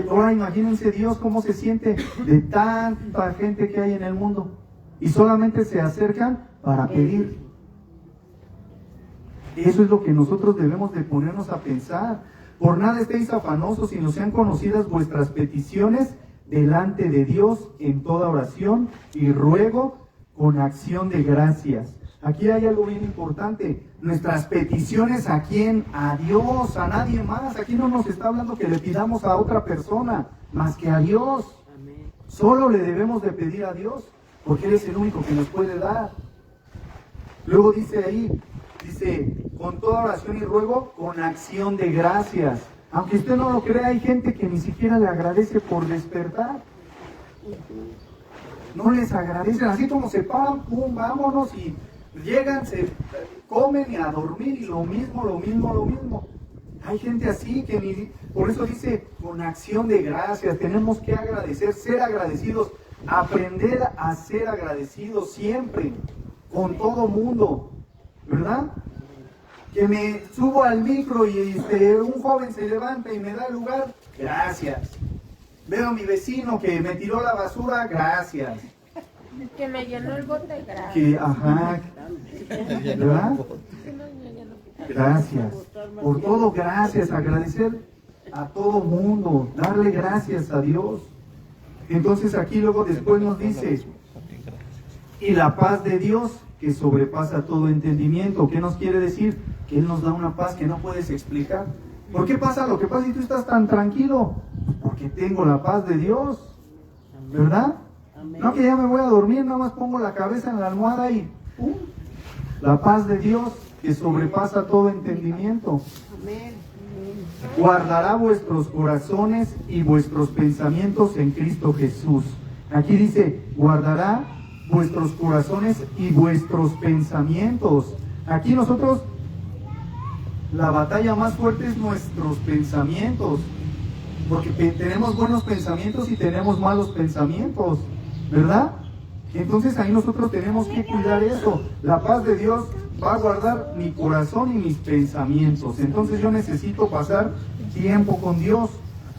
Ahora imagínense Dios cómo se siente de tanta gente que hay en el mundo y solamente se acercan para pedir. Eso es lo que nosotros debemos de ponernos a pensar. Por nada estéis afanosos, sino sean conocidas vuestras peticiones delante de Dios en toda oración y ruego con acción de gracias. Aquí hay algo bien importante. Nuestras peticiones, ¿a quién? A Dios, a nadie más. Aquí no nos está hablando que le pidamos a otra persona, más que a Dios. Solo le debemos de pedir a Dios, porque Él es el único que nos puede dar. Luego dice ahí, con toda oración y ruego, con acción de gracias. Aunque usted no lo crea, hay gente que ni siquiera le agradece por despertar. No les agradecen, así como se paran, pum, vámonos, y llegan, se comen y a dormir, y lo mismo. Hay gente así que ni, por eso dice, con acción de gracias, tenemos que agradecer, ser agradecidos, aprender a ser agradecidos siempre, con todo mundo, ¿verdad? Que me subo al micro y un joven se levanta y me da lugar, gracias. Veo a mi vecino que me tiró la basura, gracias. Que me llenó el bote, gracias. ¿Verdad? Gracias. Por todo, gracias. Agradecer a todo mundo, darle gracias a Dios. Entonces aquí luego después nos dice, y la paz de Dios que sobrepasa todo entendimiento. ¿Qué nos quiere decir? Que Él nos da una paz que no puedes explicar. ¿Por qué pasa lo que pasa si tú estás tan tranquilo? Porque tengo la paz de Dios, ¿verdad? No que ya me voy a dormir, nada más pongo la cabeza en la almohada y ¡pum! La paz de Dios que sobrepasa todo entendimiento. Guardará vuestros corazones y vuestros pensamientos en Cristo Jesús. Aquí dice, guardará vuestros corazones y vuestros pensamientos. Aquí nosotros, la batalla más fuerte es nuestros pensamientos, porque tenemos buenos pensamientos y tenemos malos pensamientos, ¿verdad? Entonces ahí nosotros tenemos que cuidar eso. La paz de Dios va a guardar mi corazón y mis pensamientos. Entonces yo necesito pasar tiempo con Dios.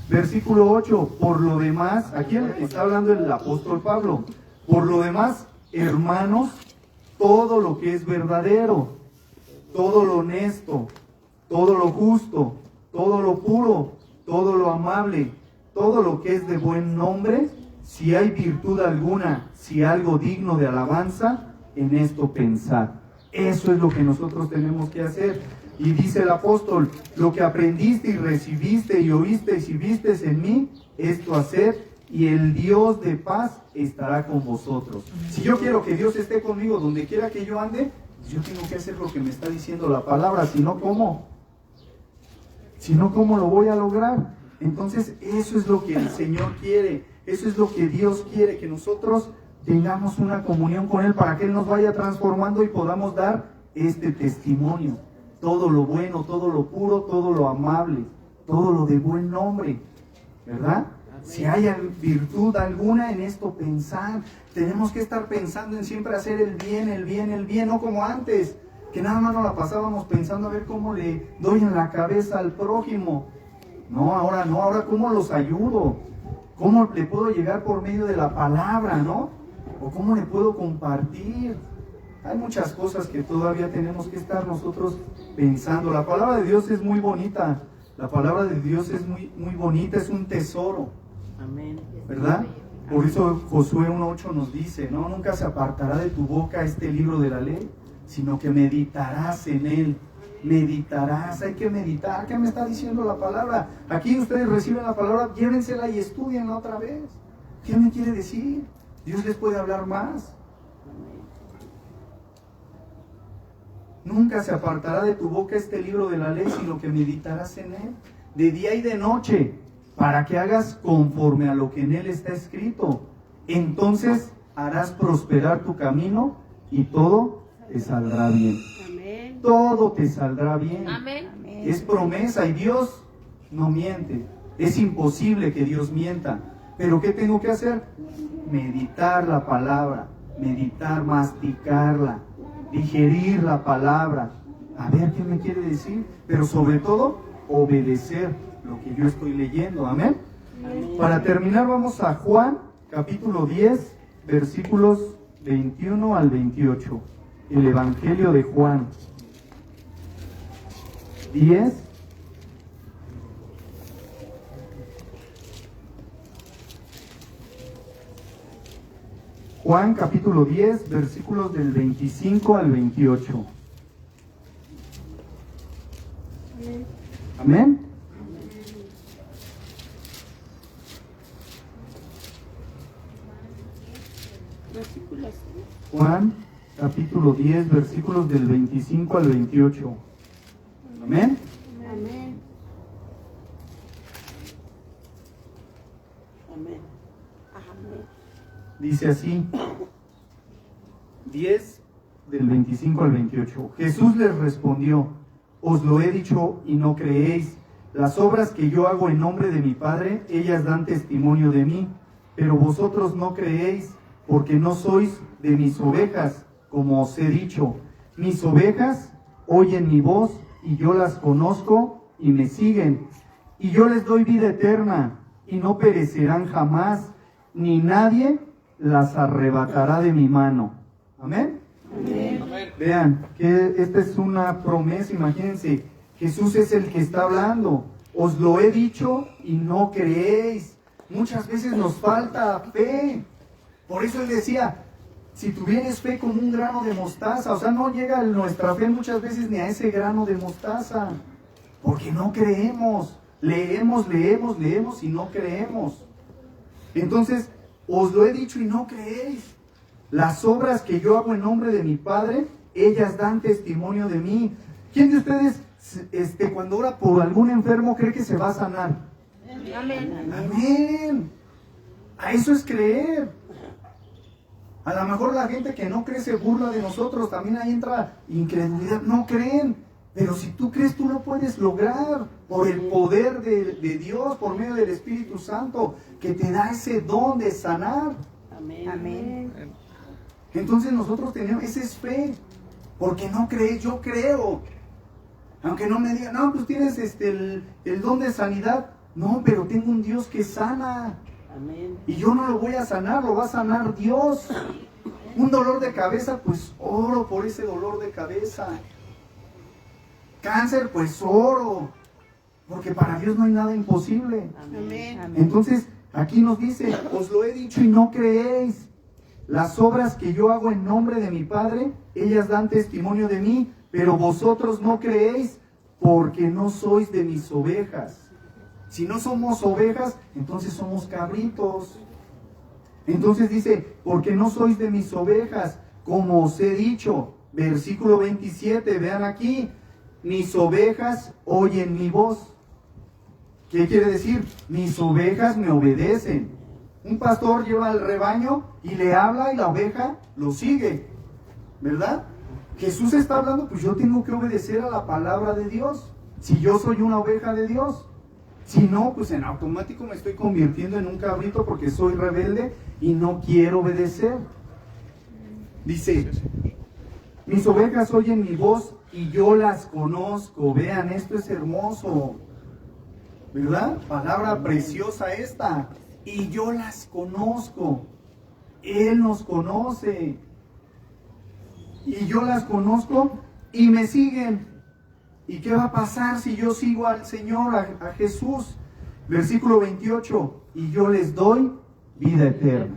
Versículo 8, por lo demás, aquí está hablando el apóstol Pablo, por lo demás, hermanos, todo lo que es verdadero, todo lo honesto, todo lo justo, todo lo puro, todo lo amable, todo lo que es de buen nombre, si hay virtud alguna, si algo digno de alabanza, en esto pensar. Eso es lo que nosotros tenemos que hacer. Y dice el apóstol, lo que aprendiste y recibiste y oíste y vistes en mí, esto hacer, y el Dios de paz estará con vosotros. Si yo quiero que Dios esté conmigo donde quiera que yo ande, yo tengo que hacer lo que me está diciendo la palabra, si no, ¿cómo? Si no, ¿cómo lo voy a lograr? Entonces, eso es lo que el Señor quiere, eso es lo que Dios quiere, que nosotros tengamos una comunión con Él para que Él nos vaya transformando y podamos dar este testimonio. Todo lo bueno, todo lo puro, todo lo amable, todo lo de buen nombre, ¿verdad? Si hay virtud alguna en esto, pensar. Tenemos que estar pensando en siempre hacer el bien, no como antes, que nada más nos la pasábamos pensando a ver cómo le doy en la cabeza al prójimo. No, ahora cómo los ayudo, cómo le puedo llegar por medio de la palabra, ¿no? O cómo le puedo compartir. Hay muchas cosas que todavía tenemos que estar nosotros pensando. La palabra de Dios es muy bonita. La palabra de Dios es muy, muy bonita, es un tesoro. Amén. ¿Verdad? Por eso Josué 1:8 nos dice, ¿no? Nunca se apartará de tu boca este libro de la ley, sino que meditarás en él. Meditarás, hay que meditar. ¿Qué me está diciendo la palabra? Aquí ustedes reciben la palabra, llévensela y estudienla otra vez. ¿Qué me quiere decir? Dios les puede hablar más. Nunca se apartará de tu boca este libro de la ley, sino que meditarás en él, de día y de noche, para que hagas conforme a lo que en él está escrito. Entonces harás prosperar tu camino y todo te saldrá bien. Amén. Todo te saldrá bien. Amén. Es promesa y Dios no miente. Es imposible que Dios mienta. Pero ¿qué tengo que hacer? Meditar la palabra, meditar, masticarla, digerir la palabra, a ver qué me quiere decir, pero sobre todo obedecer lo que yo estoy leyendo. Amén. Para terminar, vamos a Juan capítulo 10, versículos 21 al 28. El Evangelio de Juan 10, Juan capítulo 10, versículos del 25 al 28. Amén. Juan capítulo 10, versículos del 25 al 28. Amén. Amén. Amén. Dice así, 10 del 25 al 28. Jesús les respondió: os lo he dicho y no creéis. Las obras que yo hago en nombre de mi Padre, ellas dan testimonio de mí, pero vosotros no creéis, porque no sois de mis ovejas, como os he dicho. Mis ovejas oyen mi voz, y yo las conozco, y me siguen. Y yo les doy vida eterna, y no perecerán jamás, ni nadie las arrebatará de mi mano. Amén. Amén. Vean, que esta es una promesa, imagínense, Jesús es el que está hablando. Os lo he dicho y no creéis. Muchas veces nos falta fe. Por eso él decía, si tuvieres fe como un grano de mostaza, o sea, no llega nuestra fe muchas veces ni a ese grano de mostaza, porque no creemos. Leemos y no creemos. Entonces, os lo he dicho y no creéis. Las obras que yo hago en nombre de mi Padre, ellas dan testimonio de mí. ¿Quién de ustedes, cuando ora por algún enfermo, cree que se va a sanar? Amén. Amén. A eso es creer. A lo mejor la gente que no cree se burla de nosotros. También ahí entra incredulidad. No creen. Pero si tú crees, tú lo puedes lograr. Por el poder de Dios, por medio del Espíritu Santo, que te da ese don de sanar. Amén. Amén. Entonces nosotros tenemos, esa es fe, porque no crees, yo creo. Aunque no me digan, no, pues tienes el don de sanidad. No, pero tengo un Dios que sana. Amén. Y yo no lo voy a sanar, lo va a sanar Dios. Un dolor de cabeza, pues oro por ese dolor de cabeza. Cáncer, pues oro. Porque para Dios no hay nada imposible. Amén. Entonces, aquí nos dice, os lo he dicho y no creéis. Las obras que yo hago en nombre de mi Padre, ellas dan testimonio de mí, pero vosotros no creéis porque no sois de mis ovejas. Si no somos ovejas, entonces somos cabritos. Entonces dice, porque no sois de mis ovejas, como os he dicho. Versículo 27, vean aquí, mis ovejas oyen mi voz. ¿Qué quiere decir? Mis ovejas me obedecen. Un pastor lleva al rebaño y le habla y la oveja lo sigue, ¿verdad? Jesús está hablando, pues yo tengo que obedecer a la palabra de Dios, si yo soy una oveja de Dios. Si no, pues en automático me estoy convirtiendo en un cabrito porque soy rebelde y no quiero obedecer. Dice, mis ovejas oyen mi voz y yo las conozco. Vean, esto es hermoso, ¿verdad? Palabra preciosa esta. Y yo las conozco. Él nos conoce. Y yo las conozco y me siguen. ¿Y qué va a pasar si yo sigo al Señor, a Jesús? Versículo 28. Y yo les doy vida eterna.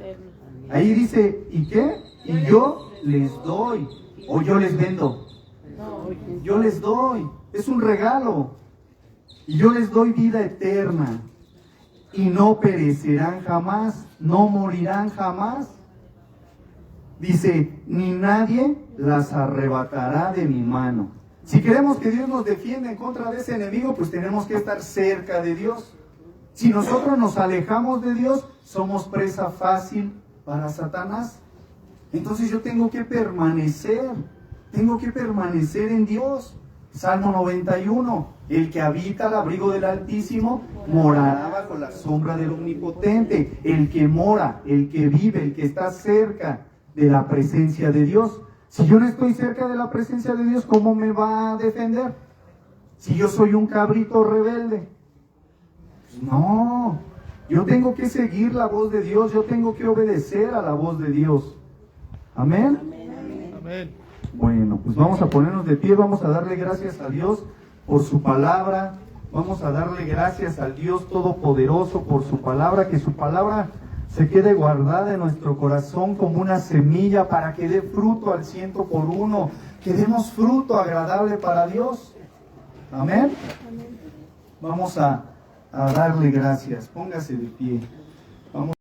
Ahí dice, ¿y qué? Y yo les doy. O yo les vendo. Yo les doy. Es un regalo. Y yo les doy vida eterna. Y no perecerán jamás, no morirán jamás. Dice, ni nadie las arrebatará de mi mano. Si queremos que Dios nos defienda en contra de ese enemigo, pues tenemos que estar cerca de Dios. Si nosotros nos alejamos de Dios, somos presa fácil para Satanás. Entonces yo tengo que permanecer en Dios. Salmo 91, el que habita al abrigo del Altísimo morará bajo la sombra del Omnipotente. El que mora, el que vive, el que está cerca de la presencia de Dios. Si yo no estoy cerca de la presencia de Dios, ¿cómo me va a defender? Si yo soy un cabrito rebelde. Pues no, yo tengo que seguir la voz de Dios, yo tengo que obedecer a la voz de Dios. Amén. Amén. Bueno, pues vamos a ponernos de pie, vamos a darle gracias a Dios por su palabra, vamos a darle gracias al Dios Todopoderoso por su palabra, que su palabra se quede guardada en nuestro corazón como una semilla para que dé fruto al 100%, que demos fruto agradable para Dios. Amén. Vamos a darle gracias, póngase de pie. Vamos